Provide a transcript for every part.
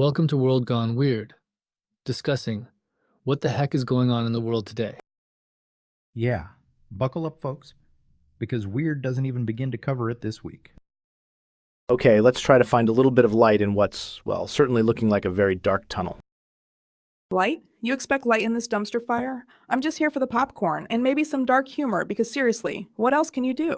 Welcome to World Gone Weird, discussing what the heck is going on in the world today. Yeah, buckle up, folks, because Weird doesn't even begin to cover it this week. Okay, let's try to find a little bit of light in what's, well, certainly looking like a very dark tunnel. Light? You expect light in this dumpster fire? I'm just here for the popcorn and maybe some dark humor because seriously, what else can you do?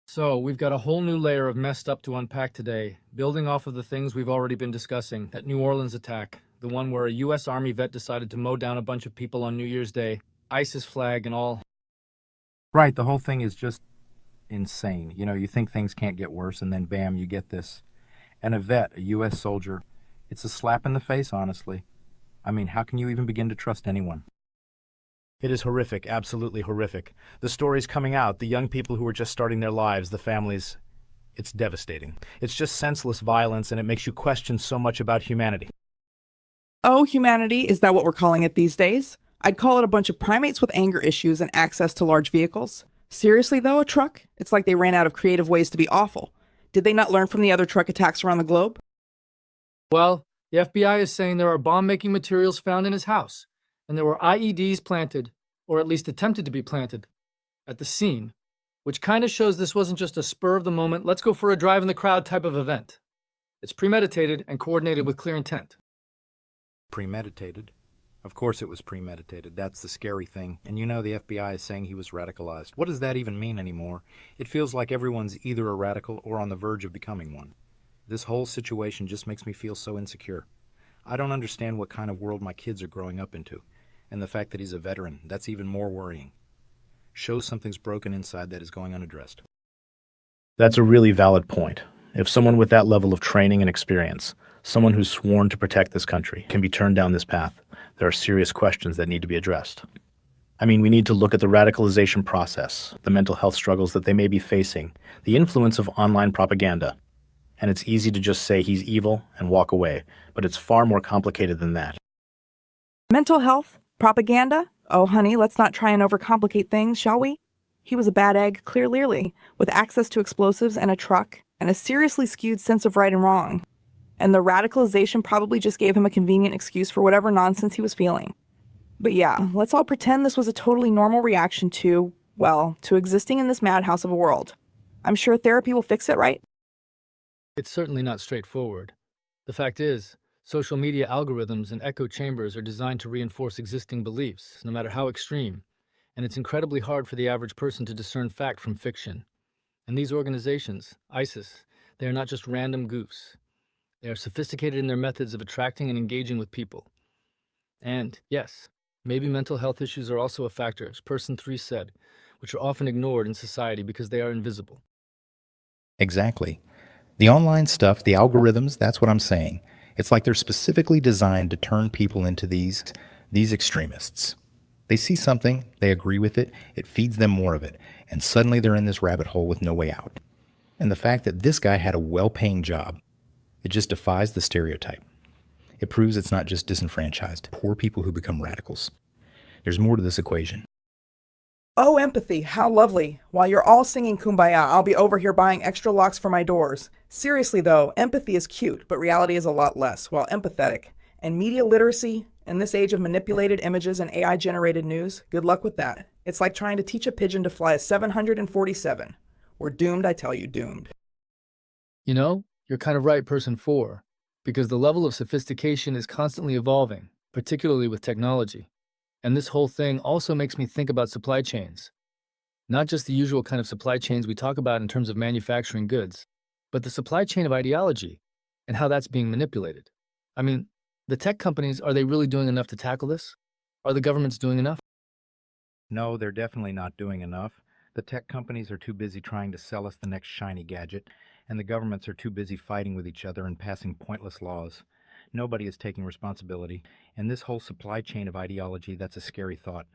So, we've got a whole new layer of messed up to unpack today, building off of the things we've already been discussing. That New Orleans attack, the one where a U.S. Army vet decided to mow down a bunch of people on New Year's Day, ISIS flag and all. Right, the whole thing is just insane. You know, you think things can't get worse, and then bam, you get this. And a vet, a U.S. soldier, it's a slap in the face, honestly. I mean, how can you even begin to trust anyone? It is horrific, absolutely horrific. The stories coming out, the young people who are just starting their lives, the families, it's devastating. It's just senseless violence, and it makes you question so much about humanity. Oh, humanity, is that what we're calling it these days? I'd call it a bunch of primates with anger issues and access to large vehicles. Seriously though, a truck? It's like they ran out of creative ways to be awful. Did they not learn from the other truck attacks around the globe? Well, the FBI is saying there are bomb-making materials found in his house, and there were IEDs planted, or at least attempted to be planted, at the scene, which kind of shows this wasn't just a spur-of-the-moment, let's go for a drive in the crowd type of event. It's premeditated and coordinated with clear intent. Premeditated? Of course it was premeditated. That's the scary thing. And you know the FBI is saying he was radicalized. What does that even mean anymore? It feels like everyone's either a radical or on the verge of becoming one. This whole situation just makes me feel so insecure. I don't understand what kind of world my kids are growing up into. And the fact that he's a veteran, that's even more worrying. Shows something's broken inside that is going unaddressed. That's a really valid point. If someone with that level of training and experience, someone who's sworn to protect this country, can be turned down this path, there are serious questions that need to be addressed. I mean, we need to look at the radicalization process, the mental health struggles that they may be facing, the influence of online propaganda. And it's easy to just say he's evil and walk away, but it's far more complicated than that. Mental health? Propaganda? Oh, honey, let's not try and overcomplicate things, shall we? He was a bad egg, clearly, with access to explosives and a truck, and a seriously skewed sense of right and wrong. And the radicalization probably just gave him a convenient excuse for whatever nonsense he was feeling. But yeah, let's all pretend this was a totally normal reaction to, well, to existing in this madhouse of a world. I'm sure therapy will fix it, right? It's certainly not straightforward. The fact is, social media algorithms and echo chambers are designed to reinforce existing beliefs, no matter how extreme, and it's incredibly hard for the average person to discern fact from fiction. And these organizations, ISIS, they are not just random goofs. They are sophisticated in their methods of attracting and engaging with people. And, yes, maybe mental health issues are also a factor, as Person 3 said, which are often ignored in society because they are invisible. Exactly. The online stuff, the algorithms, that's what I'm saying. It's like they're specifically designed to turn people into these extremists. They see something, they agree with it, it feeds them more of it, and suddenly they're in this rabbit hole with no way out. And the fact that this guy had a well-paying job, it just defies the stereotype. It proves it's not just disenfranchised, poor people who become radicals. There's more to this equation. Oh, empathy, how lovely. While you're all singing Kumbaya, I'll be over here buying extra locks for my doors. Seriously though, empathy is cute, but reality is a lot less, well, empathetic. And media literacy, in this age of manipulated images and AI-generated news, good luck with that. It's like trying to teach a pigeon to fly a 747. We're doomed, I tell you, doomed. You know, you're kind of right, Person 4, because the level of sophistication is constantly evolving, particularly with technology. And this whole thing also makes me think about supply chains. Not just the usual kind of supply chains we talk about in terms of manufacturing goods, but the supply chain of ideology and how that's being manipulated. I mean, the tech companies, are they really doing enough to tackle this? Are the governments doing enough? No, they're definitely not doing enough. The tech companies are too busy trying to sell us the next shiny gadget, and the governments are too busy fighting with each other and passing pointless laws. Nobody is taking responsibility, and this whole supply chain of ideology, that's a scary thought.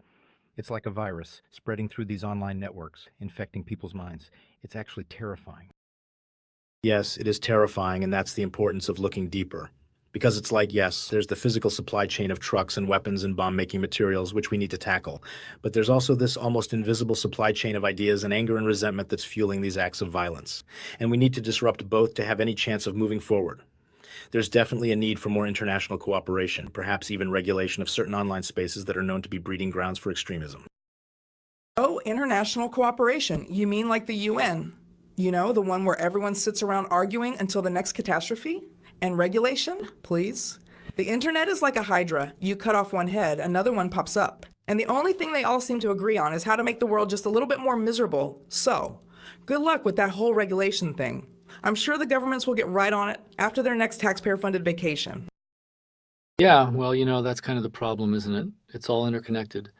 It's like a virus spreading through these online networks, infecting people's minds. It's actually terrifying. Yes, it is terrifying, and that's the importance of looking deeper. Because it's like, yes, there's the physical supply chain of trucks and weapons and bomb-making materials, which we need to tackle. But there's also this almost invisible supply chain of ideas and anger and resentment that's fueling these acts of violence. And we need to disrupt both to have any chance of moving forward. There's definitely a need for more international cooperation, perhaps even regulation of certain online spaces that are known to be breeding grounds for extremism. Oh, international cooperation. You mean like the UN? You know, the one where everyone sits around arguing until the next catastrophe? And regulation, please? The internet is like a hydra. You cut off one head, another one pops up. And the only thing they all seem to agree on is how to make the world just a little bit more miserable. So, good luck with that whole regulation thing. I'm sure the governments will get right on it after their next taxpayer-funded vacation. Yeah, well, that's kind of the problem, isn't it? It's all interconnected.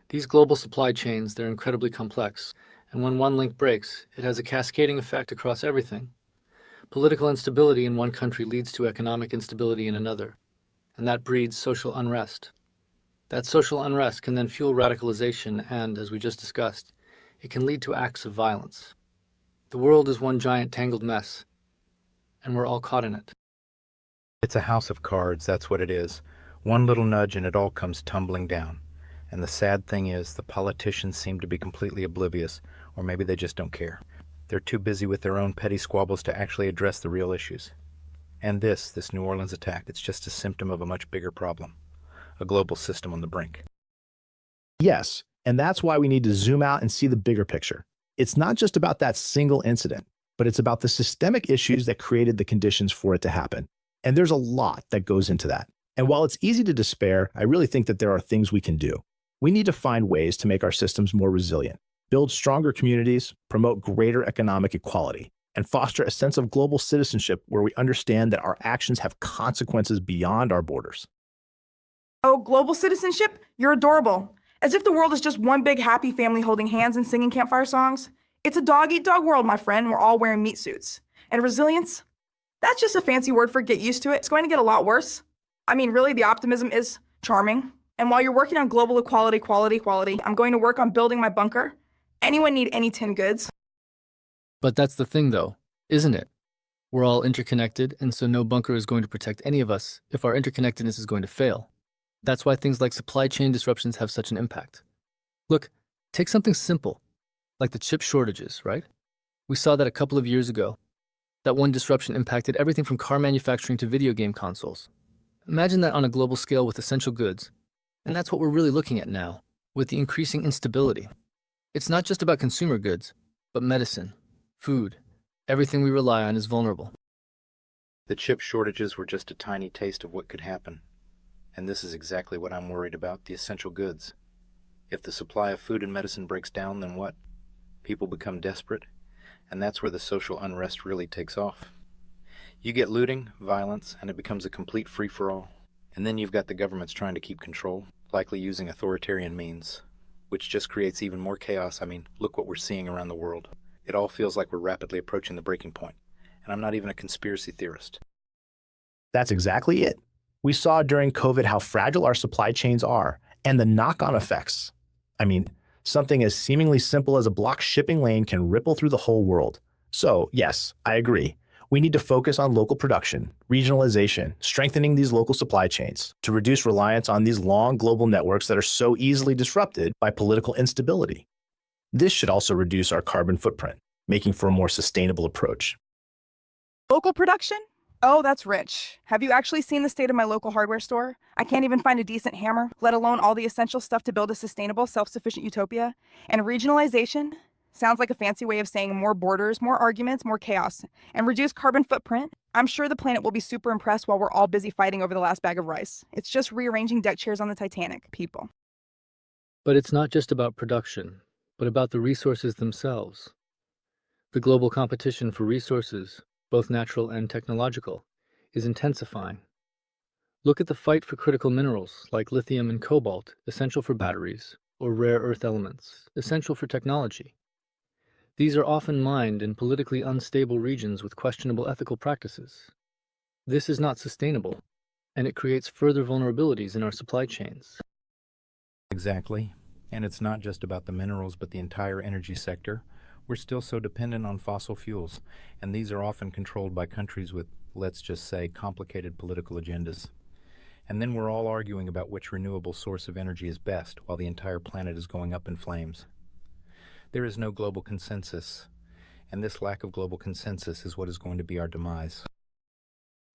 These global supply chains, they're incredibly complex. And when one link breaks, it has a cascading effect across everything. Political instability in one country leads to economic instability in another. And that breeds social unrest. That social unrest can then fuel radicalization and, as we just discussed, it can lead to acts of violence. The world is one giant tangled mess, and we're all caught in it. It's a house of cards, that's what it is. One little nudge and it all comes tumbling down. And the sad thing is, the politicians seem to be completely oblivious, or maybe they just don't care. They're too busy with their own petty squabbles to actually address the real issues. And this New Orleans attack, it's just a symptom of a much bigger problem. A global system on the brink. Yes, and that's why we need to zoom out and see the bigger picture. It's not just about that single incident, but it's about the systemic issues that created the conditions for it to happen. And there's a lot that goes into that. And while it's easy to despair, I really think that there are things we can do. We need to find ways to make our systems more resilient, build stronger communities, promote greater economic equality, and foster a sense of global citizenship where we understand that our actions have consequences beyond our borders. Oh, global citizenship? You're adorable. As if the world is just one big happy family holding hands and singing campfire songs. It's a dog-eat-dog world, my friend. We're all wearing meat suits. And resilience? That's just a fancy word for get used to it. It's going to get a lot worse. I mean, really, the optimism is charming. And while you're working on global equality, I'm going to work on building my bunker. Anyone need any tin goods? But that's the thing, though, isn't it? We're all interconnected, and so no bunker is going to protect any of us if our interconnectedness is going to fail. That's why things like supply chain disruptions have such an impact. Look, take something simple, like the chip shortages, right? We saw that a couple of years ago. That one disruption impacted everything from car manufacturing to video game consoles. Imagine that on a global scale with essential goods. And that's what we're really looking at now, with the increasing instability. It's not just about consumer goods, but medicine, food. Everything we rely on is vulnerable. The chip shortages were just a tiny taste of what could happen. And this is exactly what I'm worried about, the essential goods. If the supply of food and medicine breaks down, then what? People become desperate, and that's where the social unrest really takes off. You get looting, violence, and it becomes a complete free-for-all. And then you've got the governments trying to keep control, likely using authoritarian means, which just creates even more chaos. I mean, look what we're seeing around the world. It all feels like we're rapidly approaching the breaking point. And I'm not even a conspiracy theorist. That's exactly it. We saw during COVID how fragile our supply chains are and the knock-on effects. I mean, something as seemingly simple as a blocked shipping lane can ripple through the whole world. So, yes, I agree. We need to focus on local production, regionalization, strengthening these local supply chains to reduce reliance on these long global networks that are so easily disrupted by political instability. This should also reduce our carbon footprint, making for a more sustainable approach. Local production? Oh, that's rich. Have you actually seen the state of my local hardware store? I can't even find a decent hammer, let alone all the essential stuff to build a sustainable, self-sufficient utopia. And regionalization? Sounds like a fancy way of saying more borders, more arguments, more chaos. And reduced carbon footprint? I'm sure the planet will be super impressed while we're all busy fighting over the last bag of rice. It's just rearranging deck chairs on the Titanic, people. But it's not just about production, but about the resources themselves. The global competition for resources, both natural and technological, is intensifying. Look at the fight for critical minerals like lithium and cobalt, essential for batteries, or rare earth elements, essential for technology. These are often mined in politically unstable regions with questionable ethical practices. This is not sustainable, and it creates further vulnerabilities in our supply chains. Exactly. And it's not just about the minerals, but the entire energy sector. We're still so dependent on fossil fuels, and these are often controlled by countries with, let's just say, complicated political agendas. And then we're all arguing about which renewable source of energy is best while the entire planet is going up in flames. There is no global consensus, and this lack of global consensus is what is going to be our demise.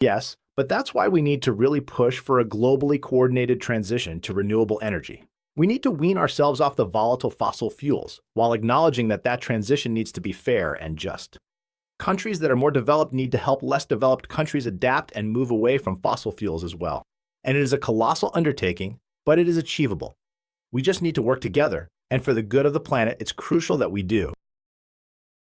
Yes, but that's why we need to really push for a globally coordinated transition to renewable energy. We need to wean ourselves off the volatile fossil fuels while acknowledging that that transition needs to be fair and just. Countries that are more developed need to help less developed countries adapt and move away from fossil fuels as well. And it is a colossal undertaking, but it is achievable. We just need to work together, and for the good of the planet, it's crucial that we do.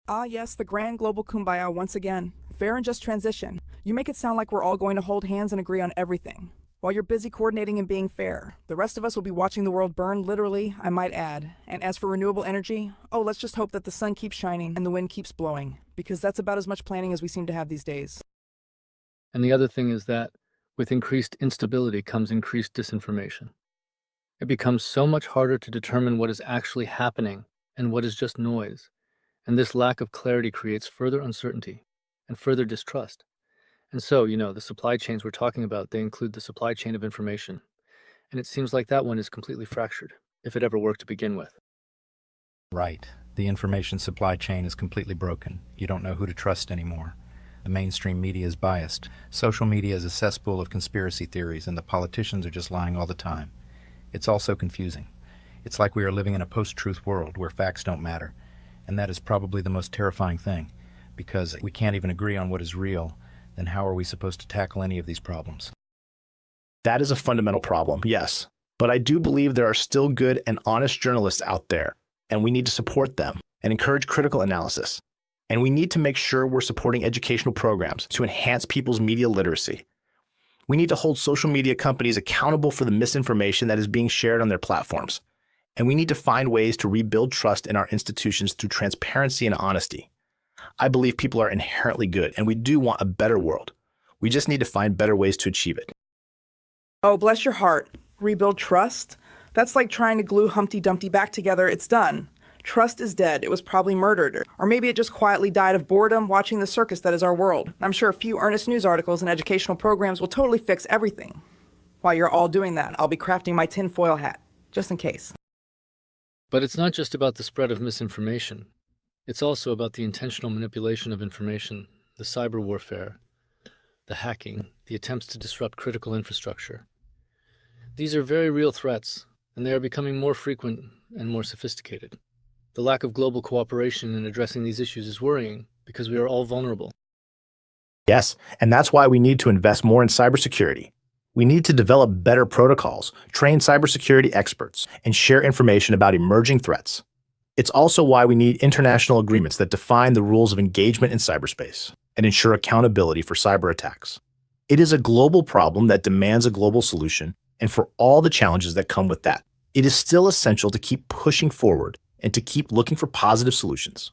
Ah, yes, the grand global kumbaya once again. Fair and just transition. You make it sound like we're all going to hold hands and agree on everything. While you're busy coordinating and being fair, the rest of us will be watching the world burn, literally, I might add. And as for renewable energy, oh, let's just hope that the sun keeps shining and the wind keeps blowing, because that's about as much planning as we seem to have these days. And the other thing is that with increased instability comes increased disinformation. It becomes so much harder to determine what is actually happening and what is just noise. And this lack of clarity creates further uncertainty and further distrust. And so, the supply chains we're talking about, they include the supply chain of information. And it seems like that one is completely fractured, if it ever worked to begin with. Right. The information supply chain is completely broken. You don't know who to trust anymore. The mainstream media is biased. Social media is a cesspool of conspiracy theories, and the politicians are just lying all the time. It's also confusing. It's like we are living in a post-truth world where facts don't matter. And that is probably the most terrifying thing, because we can't even agree on what is real. Then how are we supposed to tackle any of these problems? That is a fundamental problem, yes. But I do believe there are still good and honest journalists out there, and we need to support them and encourage critical analysis. And we need to make sure we're supporting educational programs to enhance people's media literacy. We need to hold social media companies accountable for the misinformation that is being shared on their platforms. And we need to find ways to rebuild trust in our institutions through transparency and honesty. I believe people are inherently good, and we do want a better world. We just need to find better ways to achieve it. Oh, bless your heart. Rebuild trust? That's like trying to glue Humpty Dumpty back together. It's done. Trust is dead. It was probably murdered. Or maybe it just quietly died of boredom watching the circus that is our world. I'm sure a few earnest news articles and educational programs will totally fix everything. While you're all doing that, I'll be crafting my tinfoil hat, just in case. But it's not just about the spread of misinformation. It's also about the intentional manipulation of information, the cyber warfare, the hacking, the attempts to disrupt critical infrastructure. These are very real threats, and they are becoming more frequent and more sophisticated. The lack of global cooperation in addressing these issues is worrying because we are all vulnerable. Yes, and that's why we need to invest more in cybersecurity. We need to develop better protocols, train cybersecurity experts, and share information about emerging threats. It's also why we need international agreements that define the rules of engagement in cyberspace and ensure accountability for cyber attacks. It is a global problem that demands a global solution, and for all the challenges that come with that, it is still essential to keep pushing forward and to keep looking for positive solutions.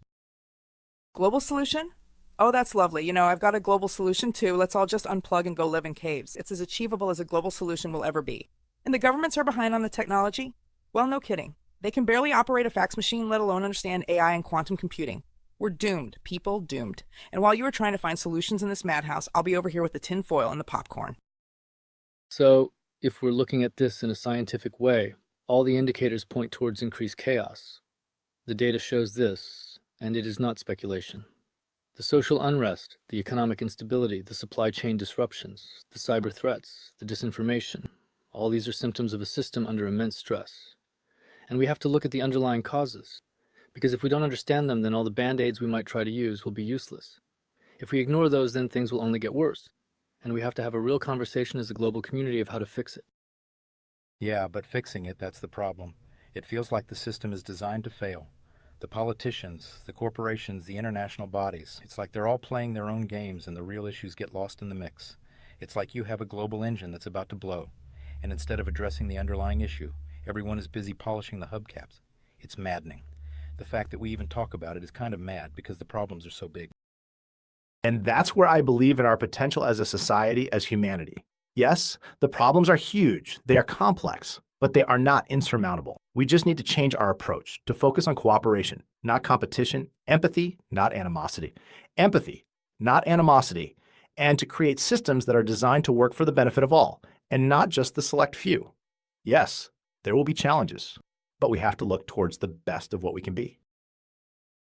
Global solution? Oh, that's lovely. I've got a global solution too. Let's all just unplug and go live in caves. It's as achievable as a global solution will ever be. And the governments are behind on the technology? Well, no kidding. They can barely operate a fax machine, let alone understand AI and quantum computing. We're doomed, people, doomed. And while you are trying to find solutions in this madhouse, I'll be over here with the tin foil and the popcorn. So, if we're looking at this in a scientific way, all the indicators point towards increased chaos. The data shows this, and it is not speculation. The social unrest, the economic instability, the supply chain disruptions, the cyber threats, the disinformation, all these are symptoms of a system under immense stress. And we have to look at the underlying causes, because if we don't understand them, then all the band-aids we might try to use will be useless. If we ignore those, then things will only get worse, and we have to have a real conversation as a global community of how to fix it. Yeah, but fixing it, that's the problem. It feels like the system is designed to fail. The politicians, the corporations, the international bodies, it's like they're all playing their own games and the real issues get lost in the mix. It's like you have a global engine that's about to blow, and instead of addressing the underlying issue, everyone is busy polishing the hubcaps. It's maddening. The fact that we even talk about it is kind of mad because the problems are so big. And that's where I believe in our potential as a society, as humanity. Yes, the problems are huge, they are complex, but they are not insurmountable. We just need to change our approach to focus on cooperation, not competition, empathy, not animosity, empathy, not animosity, and to create systems that are designed to work for the benefit of all, and not just the select few. Yes, there will be challenges, but we have to look towards the best of what we can be.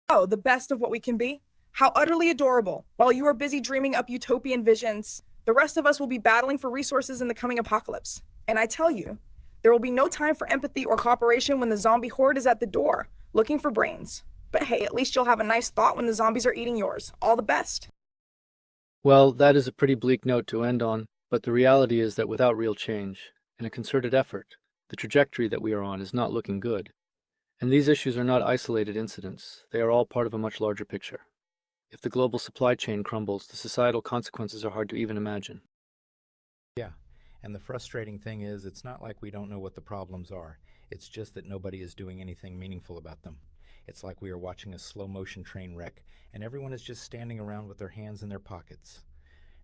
Oh, the best of what we can be? How utterly adorable. While you are busy dreaming up utopian visions, The rest of us will be battling for resources in the coming apocalypse. And I tell you, there will be no time for empathy or cooperation when the zombie horde is at the door, looking for brains. But hey, at least you'll have a nice thought when the zombies are eating yours. All the best. Well, that is a pretty bleak note to end on, but the reality is that without real change and a concerted effort, the trajectory that we are on is not looking good. And these issues are not isolated incidents. They are all part of a much larger picture. If the global supply chain crumbles, the societal consequences are hard to even imagine. Yeah, and the frustrating thing is, it's not like we don't know what the problems are. It's just that nobody is doing anything meaningful about them. It's like we are watching a slow-motion train wreck, and everyone is just standing around with their hands in their pockets.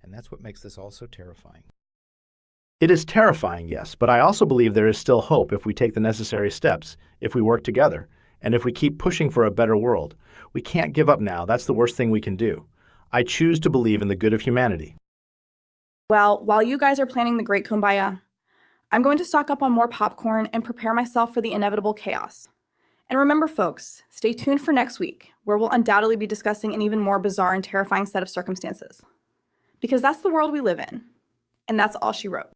And that's what makes this all so terrifying. It is terrifying, yes, but I also believe there is still hope if we take the necessary steps, if we work together, and if we keep pushing for a better world. We can't give up now. That's the worst thing we can do. I choose to believe in the good of humanity. Well, while you guys are planning the great kumbaya, I'm going to stock up on more popcorn and prepare myself for the inevitable chaos. And remember, folks, stay tuned for next week, where we'll undoubtedly be discussing an even more bizarre and terrifying set of circumstances. Because that's the world we live in. And that's all she wrote.